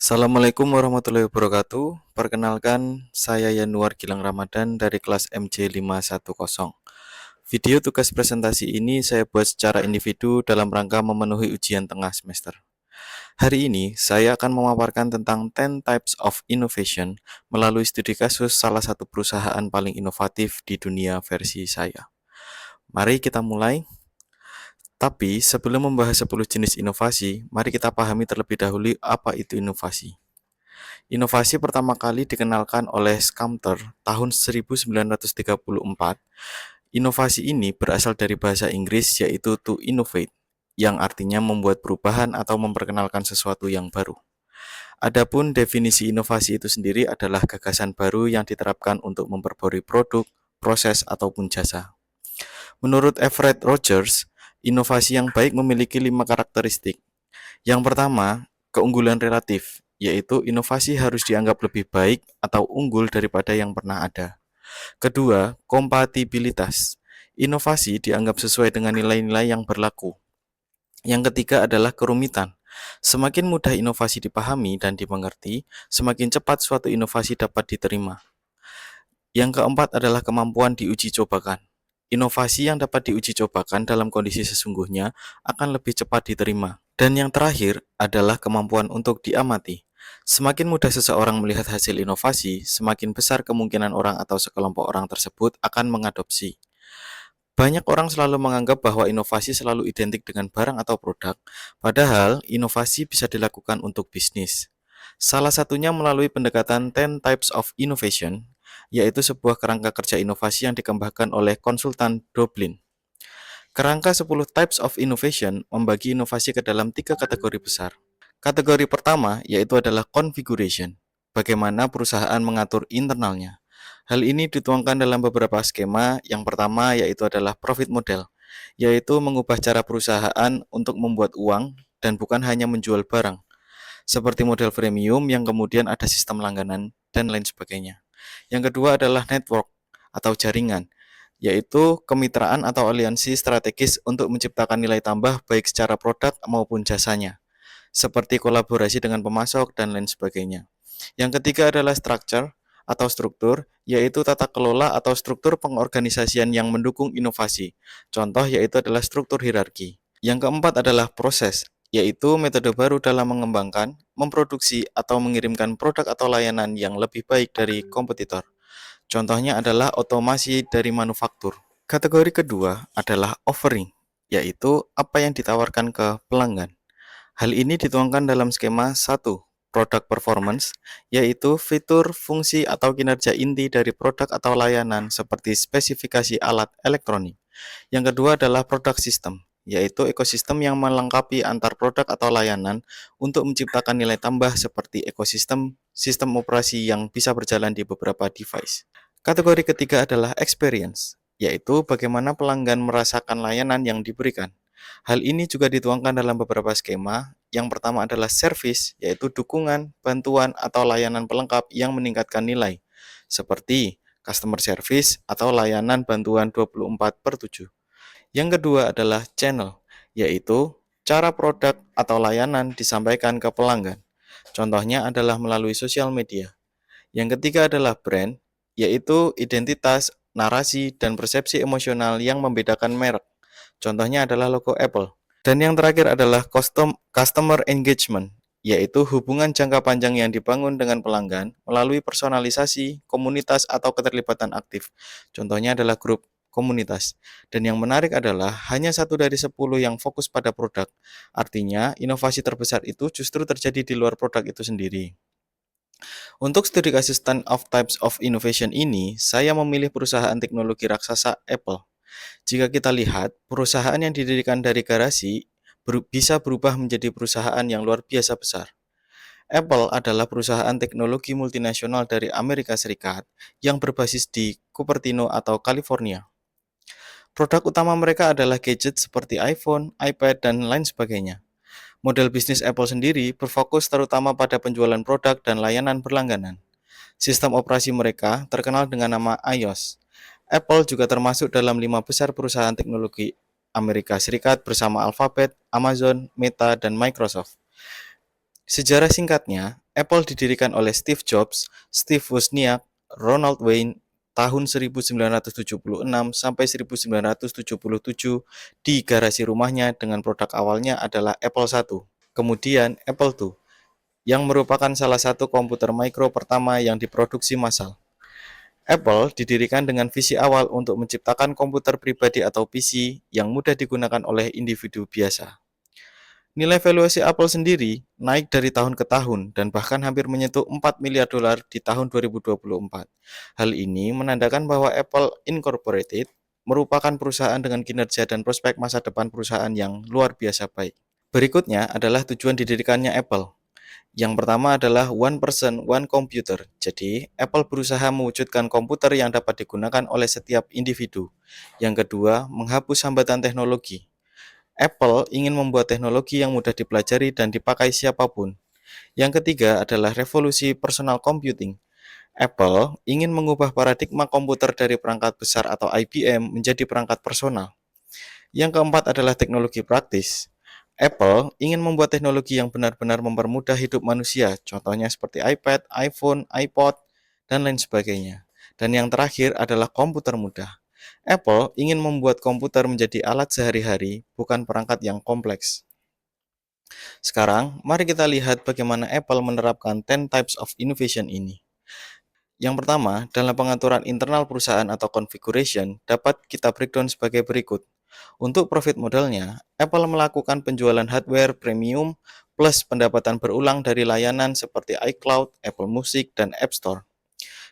Assalamualaikum warahmatullahi wabarakatuh. Perkenalkan, saya Yanuar Gilang Ramadan dari kelas MC510. Video tugas presentasi ini saya buat secara individu dalam rangka memenuhi ujian tengah semester. Hari ini, saya akan memaparkan tentang 10 Types of Innovation melalui studi kasus salah satu perusahaan paling inovatif di dunia versi saya. Mari kita mulai. Tapi sebelum membahas 10 jenis inovasi, mari kita pahami terlebih dahulu apa itu inovasi. Inovasi pertama kali dikenalkan oleh Sumter tahun 1934. Inovasi ini berasal dari bahasa Inggris yaitu to innovate, yang artinya membuat perubahan atau memperkenalkan sesuatu yang baru. Adapun definisi inovasi itu sendiri adalah gagasan baru yang diterapkan untuk memperbarui produk, proses, ataupun jasa. Menurut Everett Rogers, inovasi yang baik memiliki 5 karakteristik. Yang pertama, keunggulan relatif, yaitu inovasi harus dianggap lebih baik atau unggul daripada yang pernah ada. Kedua, kompatibilitas. Inovasi dianggap sesuai dengan nilai-nilai yang berlaku. Yang ketiga adalah kerumitan. Semakin mudah inovasi dipahami dan dimengerti, semakin cepat suatu inovasi dapat diterima. Yang keempat adalah kemampuan diuji cobakan. Inovasi yang dapat diuji cobakan dalam kondisi sesungguhnya akan lebih cepat diterima. Dan yang terakhir adalah kemampuan untuk diamati. Semakin mudah seseorang melihat hasil inovasi, semakin besar kemungkinan orang atau sekelompok orang tersebut akan mengadopsi. Banyak orang selalu menganggap bahwa inovasi selalu identik dengan barang atau produk, padahal inovasi bisa dilakukan untuk bisnis. Salah satunya melalui pendekatan 10 Types of Innovation, yaitu sebuah kerangka kerja inovasi yang dikembangkan oleh konsultan Dublin. Kerangka 10 Types of Innovation membagi inovasi ke dalam 3 kategori besar. Kategori pertama yaitu adalah configuration, bagaimana perusahaan mengatur internalnya. Hal ini dituangkan dalam beberapa skema. Yang pertama yaitu adalah profit model, yaitu mengubah cara perusahaan untuk membuat uang dan bukan hanya menjual barang, seperti model freemium yang kemudian ada sistem langganan dan lain sebagainya. Yang kedua adalah network atau jaringan, yaitu kemitraan atau aliansi strategis untuk menciptakan nilai tambah baik secara produk maupun jasanya, seperti kolaborasi dengan pemasok dan lain sebagainya. Yang ketiga adalah structure atau struktur, yaitu tata kelola atau struktur pengorganisasian yang mendukung inovasi. Contoh yaitu adalah struktur hierarki. Yang keempat adalah proses, yaitu metode baru dalam mengembangkan, memproduksi, atau mengirimkan produk atau layanan yang lebih baik dari kompetitor. Contohnya adalah otomasi dari manufaktur. Kategori kedua adalah offering, yaitu apa yang ditawarkan ke pelanggan. Hal ini dituangkan dalam skema 1, product performance, yaitu fitur, fungsi, atau kinerja inti dari produk atau layanan seperti spesifikasi alat elektronik. Yang kedua adalah product system, yaitu ekosistem yang melengkapi antar produk atau layanan untuk menciptakan nilai tambah seperti ekosistem sistem operasi yang bisa berjalan di beberapa device. Kategori ketiga adalah experience, yaitu bagaimana pelanggan merasakan layanan yang diberikan. Hal ini juga dituangkan dalam beberapa skema. Yang pertama adalah service, yaitu dukungan, bantuan, atau layanan pelengkap yang meningkatkan nilai, seperti customer service atau layanan bantuan 24/7. Yang kedua adalah channel, yaitu cara produk atau layanan disampaikan ke pelanggan. Contohnya adalah melalui sosial media. Yang ketiga adalah brand, yaitu identitas, narasi, dan persepsi emosional yang membedakan merek. Contohnya adalah logo Apple. Dan yang terakhir adalah customer engagement, yaitu hubungan jangka panjang yang dibangun dengan pelanggan melalui personalisasi, komunitas, atau keterlibatan aktif. Contohnya adalah grup komunitas. Dan yang menarik adalah hanya 1 dari 10 yang fokus pada produk. Artinya, inovasi terbesar itu justru terjadi di luar produk itu sendiri. Untuk studi kasus 10 of Types of Innovation ini, saya memilih perusahaan teknologi raksasa Apple. Jika kita lihat, perusahaan yang didirikan dari garasi bisa berubah menjadi perusahaan yang luar biasa besar. Apple adalah perusahaan teknologi multinasional dari Amerika Serikat yang berbasis di Cupertino atau California. Produk utama mereka adalah gadget seperti iPhone, iPad, dan lain sebagainya. Model bisnis Apple sendiri berfokus terutama pada penjualan produk dan layanan berlangganan. Sistem operasi mereka terkenal dengan nama iOS. Apple juga termasuk dalam 5 besar perusahaan teknologi Amerika Serikat bersama Alphabet, Amazon, Meta, dan Microsoft. Sejarah singkatnya, Apple didirikan oleh Steve Jobs, Steve Wozniak, Ronald Wayne tahun 1976 sampai 1977 di garasi rumahnya dengan produk awalnya adalah Apple I. Kemudian Apple II, yang merupakan salah satu komputer mikro pertama yang diproduksi massal. Apple didirikan dengan visi awal untuk menciptakan komputer pribadi atau PC yang mudah digunakan oleh individu biasa. Nilai valuasi Apple sendiri naik dari tahun ke tahun dan bahkan hampir menyentuh 4 miliar dolar di tahun 2024. Hal ini menandakan bahwa Apple Incorporated merupakan perusahaan dengan kinerja dan prospek masa depan perusahaan yang luar biasa baik. Berikutnya adalah tujuan didirikannya Apple. Yang pertama adalah one person, one computer. Jadi, Apple berusaha mewujudkan komputer yang dapat digunakan oleh setiap individu. Yang kedua, menghapus hambatan teknologi. Apple ingin membuat teknologi yang mudah dipelajari dan dipakai siapapun. Yang ketiga adalah revolusi personal computing. Apple ingin mengubah paradigma komputer dari perangkat besar atau IBM menjadi perangkat personal. Yang keempat adalah teknologi praktis. Apple ingin membuat teknologi yang benar-benar mempermudah hidup manusia, contohnya seperti iPad, iPhone, iPod, dan lain sebagainya. Dan yang terakhir adalah komputer mudah. Apple ingin membuat komputer menjadi alat sehari-hari, bukan perangkat yang kompleks. Sekarang, mari kita lihat bagaimana Apple menerapkan 10 types of innovation ini. Yang pertama, dalam pengaturan internal perusahaan atau configuration, dapat kita breakdown sebagai berikut. Untuk profit modelnya, Apple melakukan penjualan hardware premium plus pendapatan berulang dari layanan seperti iCloud, Apple Music, dan App Store.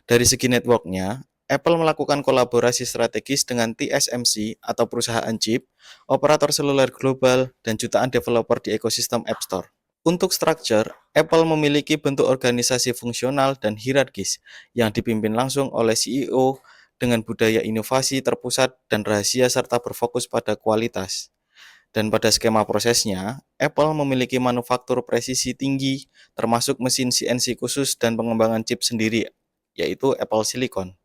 Dari segi networknya, Apple melakukan kolaborasi strategis dengan TSMC atau perusahaan chip, operator seluler global, dan jutaan developer di ekosistem App Store. Untuk structure, Apple memiliki bentuk organisasi fungsional dan hierarkis yang dipimpin langsung oleh CEO dengan budaya inovasi terpusat dan rahasia serta berfokus pada kualitas. Dan pada skema prosesnya, Apple memiliki manufaktur presisi tinggi, termasuk mesin CNC khusus dan pengembangan chip sendiri, yaitu Apple Silicon.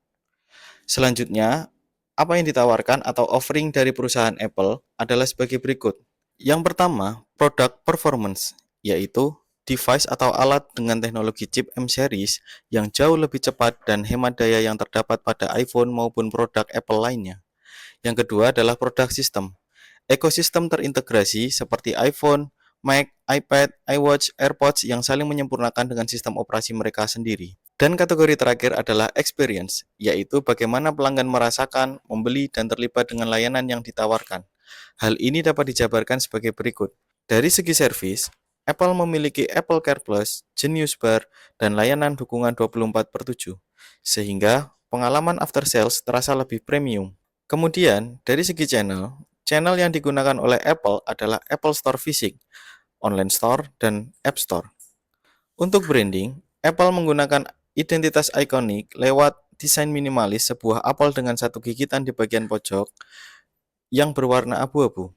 Selanjutnya, apa yang ditawarkan atau offering dari perusahaan Apple adalah sebagai berikut. Yang pertama, product performance, yaitu device atau alat dengan teknologi chip M-series yang jauh lebih cepat dan hemat daya yang terdapat pada iPhone maupun produk Apple lainnya. Yang kedua adalah produk system. Ekosistem terintegrasi seperti iPhone, Mac, iPad, iWatch, AirPods yang saling menyempurnakan dengan sistem operasi mereka sendiri. Dan kategori terakhir adalah experience, yaitu bagaimana pelanggan merasakan, membeli, dan terlibat dengan layanan yang ditawarkan. Hal ini dapat dijabarkan sebagai berikut. Dari segi servis, Apple memiliki Apple Care Plus, Genius Bar, dan layanan dukungan 24/7, sehingga pengalaman after sales terasa lebih premium. Kemudian, dari segi channel yang digunakan oleh Apple adalah Apple Store Fisik, Online Store, dan App Store. Untuk branding, Apple menggunakan identitas ikonik lewat desain minimalis sebuah apel dengan satu gigitan di bagian pojok yang berwarna abu-abu,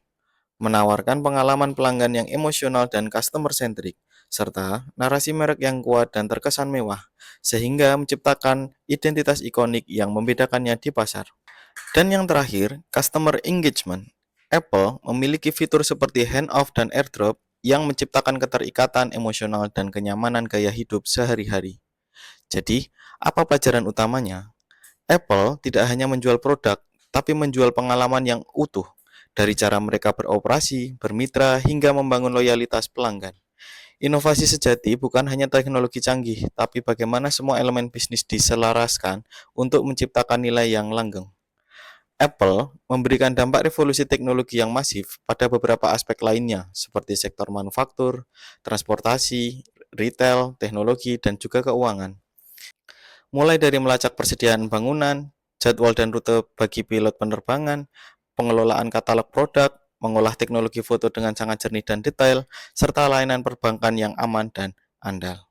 menawarkan pengalaman pelanggan yang emosional dan customer-centric, serta narasi merek yang kuat dan terkesan mewah, sehingga menciptakan identitas ikonik yang membedakannya di pasar. Dan yang terakhir, customer engagement. Apple memiliki fitur seperti handoff dan airdrop yang menciptakan keterikatan emosional dan kenyamanan gaya hidup sehari-hari. Jadi, apa pelajaran utamanya? Apple tidak hanya menjual produk, tapi menjual pengalaman yang utuh, dari cara mereka beroperasi, bermitra, hingga membangun loyalitas pelanggan. Inovasi sejati bukan hanya teknologi canggih, tapi bagaimana semua elemen bisnis diselaraskan untuk menciptakan nilai yang langgeng. Apple memberikan dampak revolusi teknologi yang masif pada beberapa aspek lainnya, seperti sektor manufaktur, transportasi, retail, teknologi, dan juga keuangan. Mulai dari melacak persediaan bangunan, jadwal dan rute bagi pilot penerbangan, pengelolaan katalog produk, mengolah teknologi foto dengan sangat jernih dan detail, serta layanan perbankan yang aman dan andal.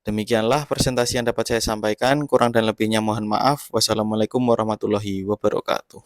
Demikianlah presentasi yang dapat saya sampaikan, kurang dan lebihnya mohon maaf. Wassalamualaikum warahmatullahi wabarakatuh.